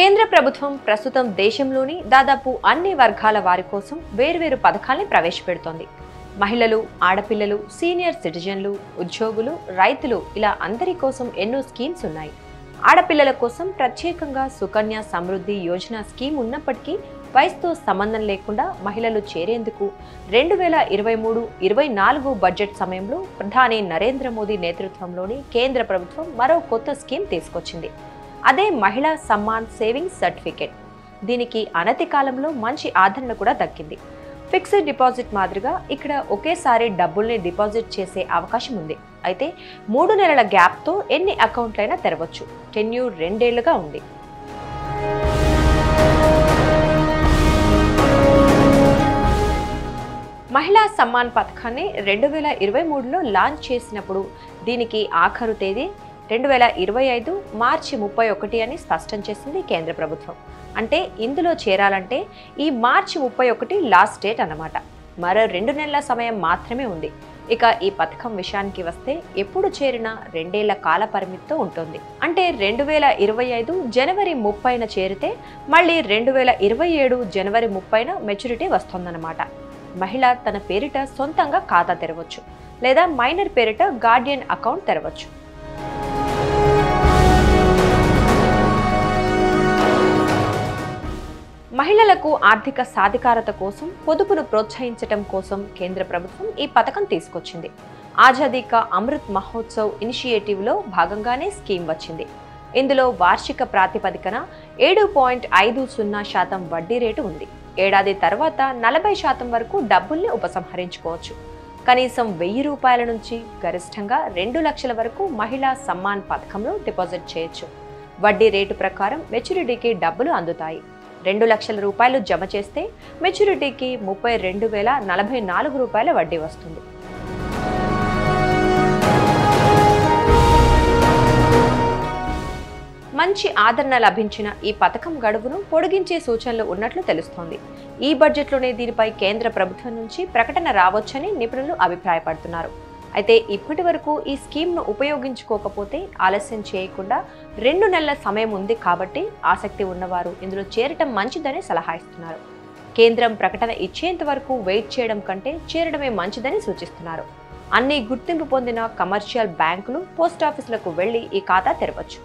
కేంద్ర ప్రభుత్వం ప్రస్తుతం దేశంలోని దాదాపు అన్ని వర్గాల వారి కోసం వేర్వేరు పథకాల్ని ప్రవేశపెడుతోంది. మహిళలు, ఆడపిల్లలు, సీనియర్ సిటిజన్లు, ఉద్యోగులు, రైతులు ఇలా అందరి కోసం ఎన్నో స్కీమ్స్ ఉన్నాయి. ఆడపిల్లల కోసం ప్రత్యేకంగా సుకన్య సమృద్ధి యోజన స్కీమ్ ఉన్నప్పటికీ వయసుతో సంబంధం లేకుండా మహిళలు చేరేందుకు 2023-24 బడ్జెట్ సమయంలో ప్రధాని నరేంద్ర మోదీ నేతృత్వంలోని కేంద్ర ప్రభుత్వం మరో కొత్త స్కీమ్ తీసుకొచ్చింది. అదే మహిళా సమ్మాన్ సేవింగ్స్ సర్టిఫికేట్. దీనికి అనతి కాలంలో మంచి ఆదరణ కూడా దక్కింది. ఫిక్స్డ్ డిపాజిట్ మాదిరిగా ఇక్కడ ఒకేసారి డబ్బుల్ని డిపాజిట్ చేసే అవకాశం ఉంది. అయితే 3 నెలల గ్యాప్తో ఎన్ని అకౌంట్లైనా తెరవచ్చు. టెన్యూర్ 2 ఏళ్లుగా ఉంది. మహిళా సమ్మాన్ పథకాన్ని 2023లో లాంచ్ చేసినప్పుడు దీనికి ఆఖరు తేదీ 2025 మార్చి 31 అని స్పష్టం చేసింది కేంద్ర ప్రభుత్వం. అంటే ఇందులో చేరాలంటే ఈ మార్చి 31 లాస్ట్ డేట్ అన్నమాట. మరో 2 నెలల సమయం మాత్రమే ఉంది. ఇక ఈ పథకం విషయానికి వస్తే ఎప్పుడు చేరినా 2 ఏళ్ల కాల పరిమితితో ఉంటుంది. అంటే 2025 జనవరి 30న చేరితే మళ్ళీ 2027 జనవరి 30న మెచ్యూరిటీ వస్తుందన్నమాట. మహిళ తన పేరిట సొంతంగా ఖాతా తెరవచ్చు, లేదా మైనర్ పేరిట గార్డియన్ అకౌంట్ తెరవచ్చు. మహిళలకు ఆర్థిక సాధికారత కోసం పొదుపును ప్రోత్సహించడం కోసం కేంద్ర ప్రభుత్వం ఈ పథకం తీసుకొచ్చింది. ఆజాదీ కా అమృత్ మహోత్సవ్ ఇనిషియేటివ్లో భాగంగానే స్కీమ్ వచ్చింది. ఇందులో వార్షిక ప్రాతిపదికన 7.50% వడ్డీ రేటు ఉంది. ఏడాది తర్వాత 40% వరకు డబ్బుల్ని ఉపసంహరించుకోవచ్చు. కనీసం 1000 రూపాయల నుంచి గరిష్టంగా 2 లక్షల వరకు మహిళా సమ్మాన్ పథకంలో డిపాజిట్ చేయొచ్చు. వడ్డీ రేటు ప్రకారం మెచ్యూరిటీకి డబ్బులు అందుతాయి. 2 లక్షల రూపాయలు జమ చేస్తే మెచ్యూరిటీకి 32,044 రూపాయల వడ్డీ వస్తుంది. మంచి ఆదరణ లభించిన ఈ పథకం గడువును పొడిగించే సూచనలు ఉన్నట్లు తెలుస్తోంది. ఈ బడ్జెట్లోనే దీనిపై కేంద్ర ప్రభుత్వం నుంచి ప్రకటన రావచ్చని నిపుణులు అభిప్రాయపడుతున్నారు. అయితే ఇప్పటి వరకు ఈ స్కీమ్ను ఉపయోగించుకోకపోతే ఆలస్యం చేయకుండా 2 నెలల సమయం ఉంది కాబట్టి ఆసక్తి ఉన్నవారు ఇందులో చేరటం మంచిదని సలహా ఇస్తున్నారు. కేంద్రం ప్రకటన ఇచ్చేంత వరకు వెయిట్ చేయడం కంటే చేరడమే మంచిదని సూచిస్తున్నారు. అన్ని గుర్తింపు పొందిన కమర్షియల్ బ్యాంకులు, పోస్టాఫీసులకు వెళ్లి ఈ ఖాతా తెరవచ్చు.